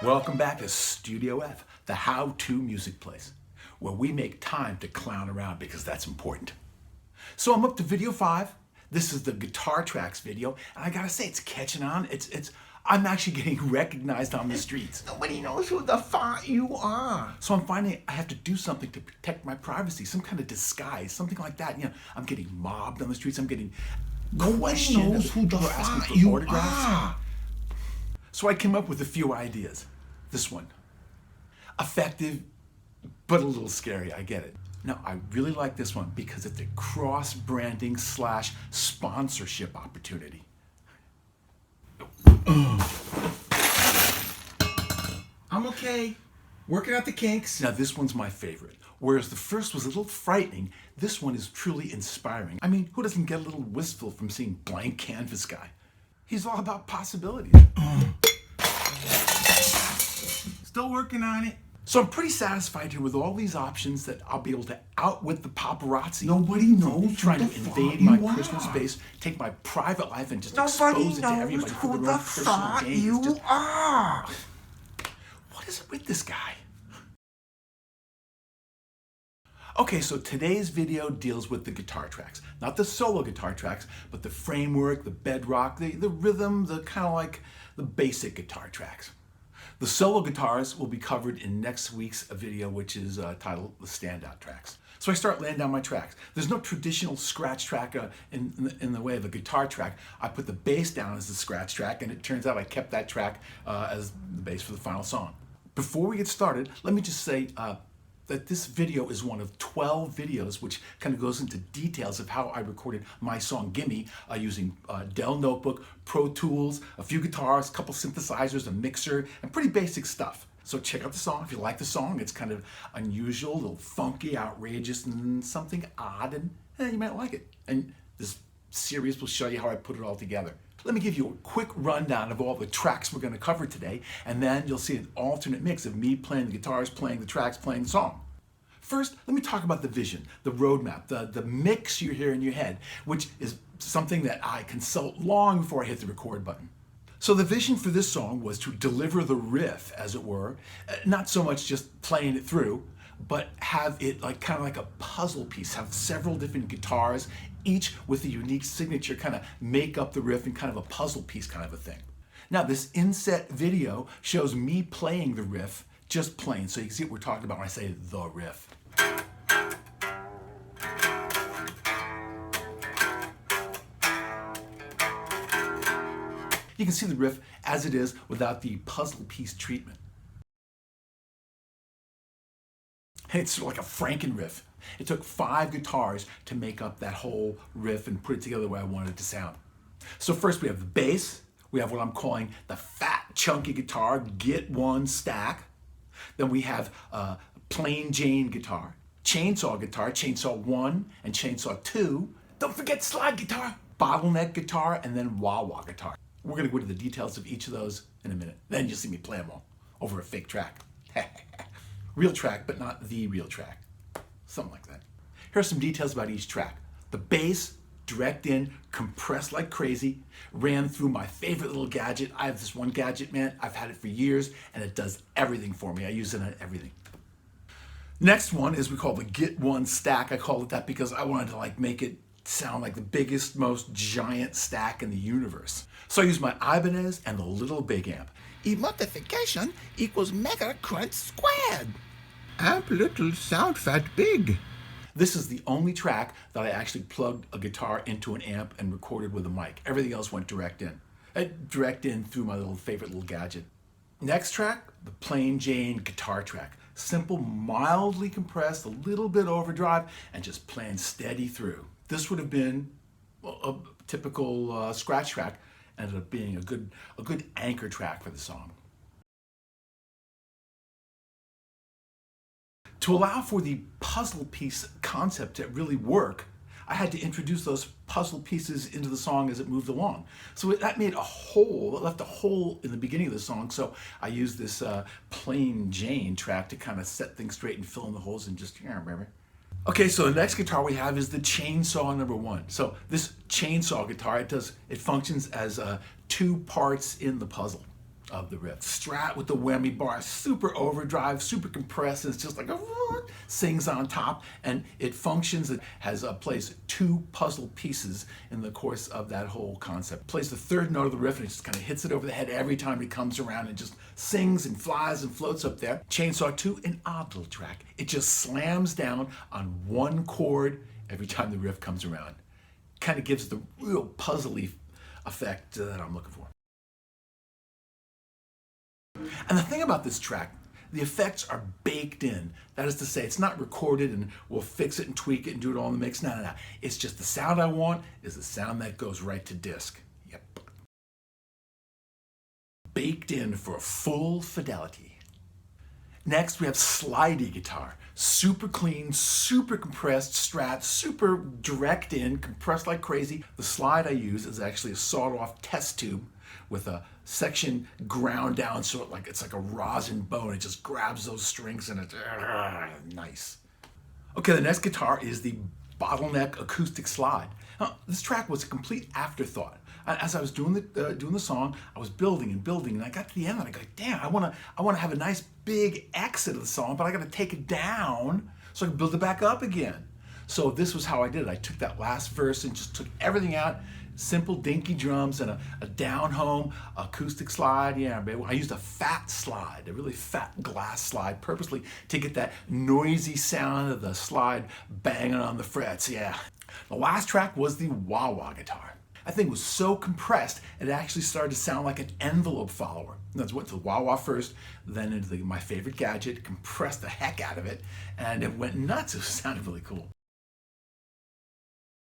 Welcome back to Studio F, the how-to music place, where we make time to clown around because that's important. So I'm up to video 5. This is the guitar tracks video, and I gotta say, it's catching on. I'm actually getting recognized on the streets. Nobody knows who the fuck you are. So I'm finding I have to do something to protect my privacy, some kind of disguise, something like that. You know, I'm getting mobbed on the streets. I'm getting Nobody knows who the fuck for you autographs. are. So I came up with a few ideas. This one, effective, but a little scary, I get it. No, I really like this one because it's a cross-branding / sponsorship opportunity. I'm okay. Working out the kinks. Now this one's my favorite. Whereas the first was a little frightening, this one is truly inspiring. I mean, who doesn't get a little wistful from seeing blank canvas guy? He's all about possibilities. Still working on it. So I'm pretty satisfied here with all these options that I'll be able to outwit the paparazzi. Nobody knows trying who to the invade fuck my you personal are. space, take my private life and just Nobody expose it to everybody knows for who their the own personal fuck gain. It's you just, are. what is it with this guy? Okay, so today's video deals with the guitar tracks. Not the solo guitar tracks, but the framework, the bedrock, the rhythm, the kind of like the basic guitar tracks. The solo guitars will be covered in next week's video, which is titled The Standout Tracks. So I start laying down my tracks. There's no traditional scratch track in the way of a guitar track. I put the bass down as the scratch track, and it turns out I kept that track as the bass for the final song. Before we get started, let me just say that this video is one of 12 videos which kind of goes into details of how I recorded my song Gimme using Dell Notebook, ProTools, a few guitars, a couple synthesizers, a mixer, and pretty basic stuff. So check out the song if you like the song. It's kind of unusual, a little funky, outrageous, and something odd, and you might like it. And this series will show you how I put it all together. Let me give you a quick rundown of all the tracks we're going to cover today, and then you'll see an alternate mix of me playing the guitars, playing the tracks, playing the song. First, let me talk about the vision, the roadmap, the mix you hear in your head, which is something that I consult long before I hit the record button. So the vision for this song was to deliver the riff, as it were, not so much just playing it through, but have it like kind of like a puzzle piece, have several different guitars, each with a unique signature, kind of make up the riff in kind of a puzzle piece kind of a thing. Now this inset video shows me playing the riff, just plain, so you can see what we're talking about when I say the riff. You can see the riff as it is without the puzzle piece treatment. It's sort of like a Franken riff. It took 5 guitars to make up that whole riff and put it together the way I wanted it to sound. So first we have the bass. We have what I'm calling the fat, chunky guitar, Git 1 stack. Then we have plain Jane guitar, chainsaw 1 and chainsaw 2. Don't forget slide guitar, bottleneck guitar, and then wah-wah guitar. We're going to go into the details of each of those in a minute. Then you'll see me play them all over a fake track. Real track, but not the real track. Something like that. Here are some details about each track. The bass, direct in, compressed like crazy, ran through my favorite little gadget. I have this one gadget, man. I've had it for years, and it does everything for me. I use it on everything. Next one is we call the Git 1 stack. I call it that because I wanted to like make it sound like the biggest, most giant stack in the universe. So I use my Ibanez and the little big amp. Multiplication equals mega crunch squared. Amp little, sound fat big. This is the only track that I actually plugged a guitar into an amp and recorded with a mic. Everything else went direct in. Direct in through my favorite little gadget. Next track, the plain Jane guitar track. Simple, mildly compressed, a little bit overdrive, and just playing steady through. This would have been a typical scratch track, ended up being a good anchor track for the song. To allow for the puzzle piece concept to really work, I had to introduce those puzzle pieces into the song as it moved along. So that made a hole, it left a hole in the beginning of the song, so I used this plain Jane track to kind of set things straight and fill in the holes and just, remember. Okay, so the next guitar we have is the chainsaw number 1. So this chainsaw guitar, it functions as 2 parts in the puzzle. of the riff. Strat with the whammy bar, super overdrive, super compressed, and it's just like a sings on top, and it functions. It has plays two puzzle pieces in the course of that whole concept. Plays the third note of the riff and it just kind of hits it over the head every time it comes around and just sings and flies and floats up there. Chainsaw 2, an odd little track. It just slams down on one chord every time the riff comes around. Kind of gives the real puzzly effect that I'm looking for. And the thing about this track, the effects are baked in. That is to say, it's not recorded and we'll fix it and tweak it and do it all in the mix. No. It's just the sound I want is the sound that goes right to disc. Yep. Baked in for full fidelity. Next, we have slidey guitar. Super clean, super compressed Strat, super direct in, compressed like crazy. The slide I use is actually a sawed-off test tube with a section ground down so it's like a rosin bone. It just grabs those strings and it's nice. Okay, the next guitar is the Bottleneck acoustic slide. Now, this track was a complete afterthought. As I was doing the song, I was building, and I got to the end and I go, damn, I want to have a nice big exit of the song, but I got to take it down so I can build it back up again. So this was how I did it. I took that last verse and just took everything out. Simple dinky drums and a down home acoustic slide. Yeah, baby. I used a fat slide, a really fat glass slide, purposely to get that noisy sound of the slide banging on the frets. Yeah. The last track was the wah-wah guitar. That thing was so compressed, it actually started to sound like an envelope follower. That's went to the wah-wah first, then into my favorite gadget, compressed the heck out of it, and it went nuts. It sounded really cool.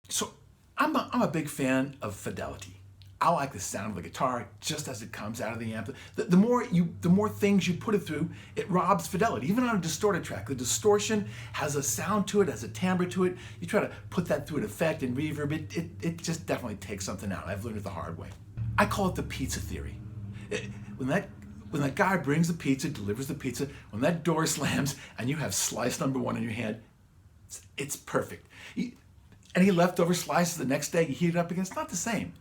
So I'm a big fan of fidelity. I like the sound of the guitar just as it comes out of the amp. The more things you put it through, it robs fidelity. Even on a distorted track, the distortion has a sound to it, has a timbre to it. You try to put that through an effect and reverb, it just definitely takes something out. I've learned it the hard way. I call it the pizza theory. When that guy brings the pizza, delivers the pizza, when that door slams and you have slice number 1 in your hand, it's perfect. Any leftover slices the next day, you heat it up again, it's not the same.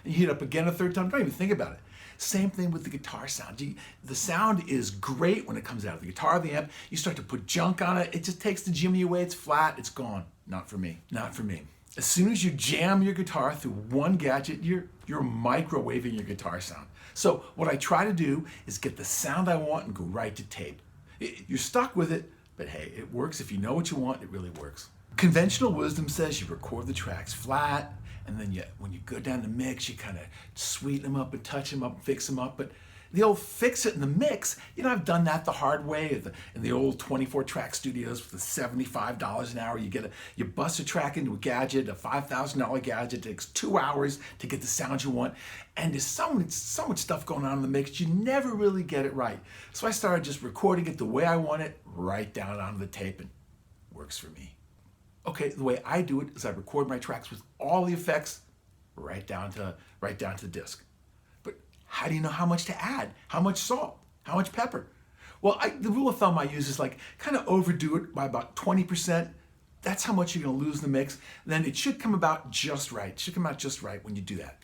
And you heat it up again a third time, don't even think about it. Same thing with the guitar sound. The sound is great when it comes out of the guitar or the amp. You start to put junk on it, it just takes the Gimme away, it's flat, it's gone. Not for me, not for me. As soon as you jam your guitar through one gadget, you're microwaving your guitar sound. So what I try to do is get the sound I want and go right to tape. You're stuck with it, but hey, it works. If you know what you want, it really works. Conventional wisdom says you record the tracks flat, and then when you go down the mix, you kind of sweeten them up and touch them up and fix them up. But the old fix it in the mix, I've done that the hard way in the old 24-track studios for the $75 an hour. You bust a track into a gadget, a $5,000 gadget. It takes 2 hours to get the sound you want. And there's so much stuff going on in the mix, you never really get it right. So I started just recording it the way I want it, right down onto the tape, and it works for me. Okay, the way I do it is I record my tracks with all the effects right down to the disc. But how do you know how much to add? How much salt? How much pepper? Well, the rule of thumb I use is kind of overdo it by about 20%. That's how much you're going to lose in the mix. Then it should come about just right. It should come out just right when you do that.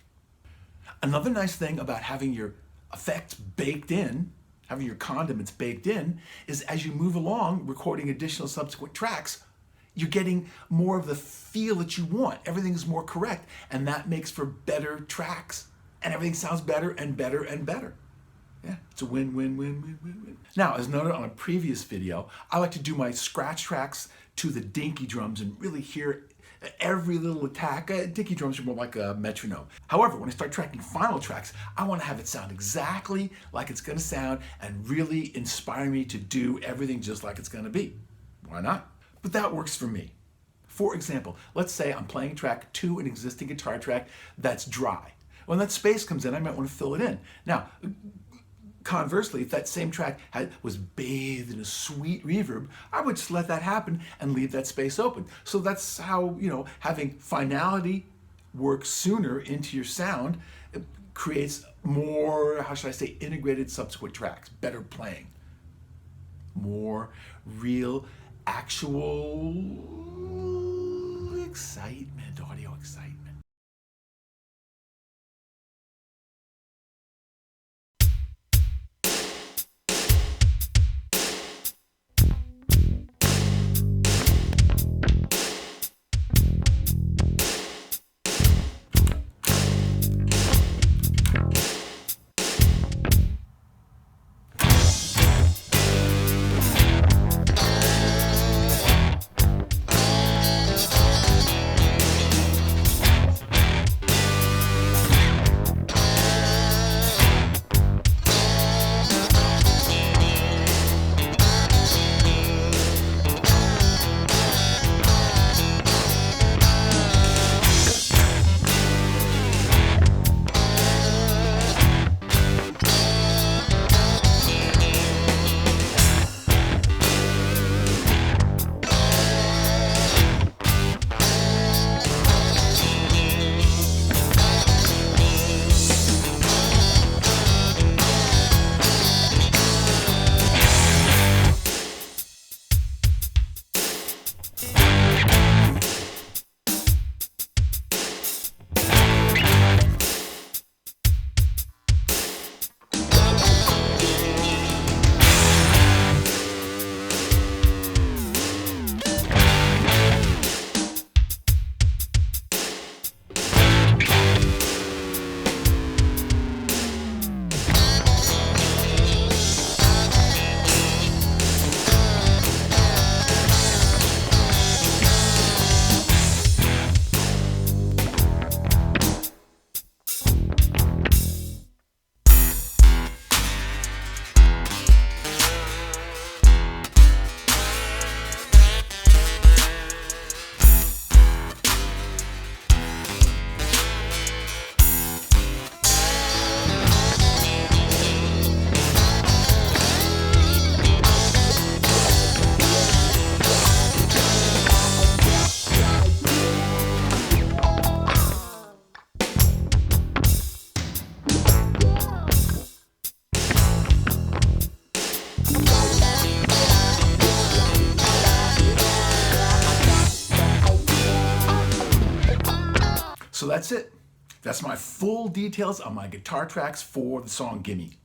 Another nice thing about having your effects baked in, having your condiments baked in, is as you move along recording additional subsequent tracks, you're getting more of the feel that you want. Everything is more correct, and that makes for better tracks. And everything sounds better and better and better. Yeah, it's a win, win, win, win, win, win. Now, as noted on a previous video, I like to do my scratch tracks to the dinky drums and really hear every little attack. Dinky drums are more like a metronome. However, when I start tracking final tracks, I want to have it sound exactly like it's going to sound and really inspire me to do everything just like it's going to be. Why not? But that works for me. For example, let's say I'm playing track to an existing guitar track that's dry. When that space comes in, I might want to fill it in. Now, conversely, if that same track was bathed in a sweet reverb, I would just let that happen and leave that space open. So that's how, having finality work sooner into your sound, it creates more, how should I say, integrated subsequent tracks, better playing, more real, actual excitement, audio excitement. that's it. That's my full details on my guitar tracks for the song Gimme.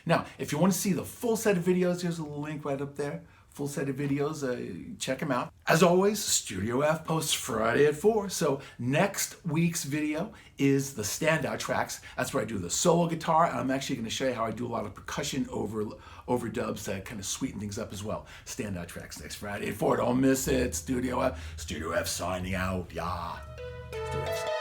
Now, if you want to see the full set of videos, here's a little link right up there. Full set of videos, check them out. As always, Studio F posts Friday at 4. So next week's video is the standout tracks. That's where I do the solo guitar. I'm actually going to show you how I do a lot of percussion overdubs to kind of sweeten things up as well. Standout tracks next Friday at 4. Don't miss it. Studio F signing out. Yeah. Studio F.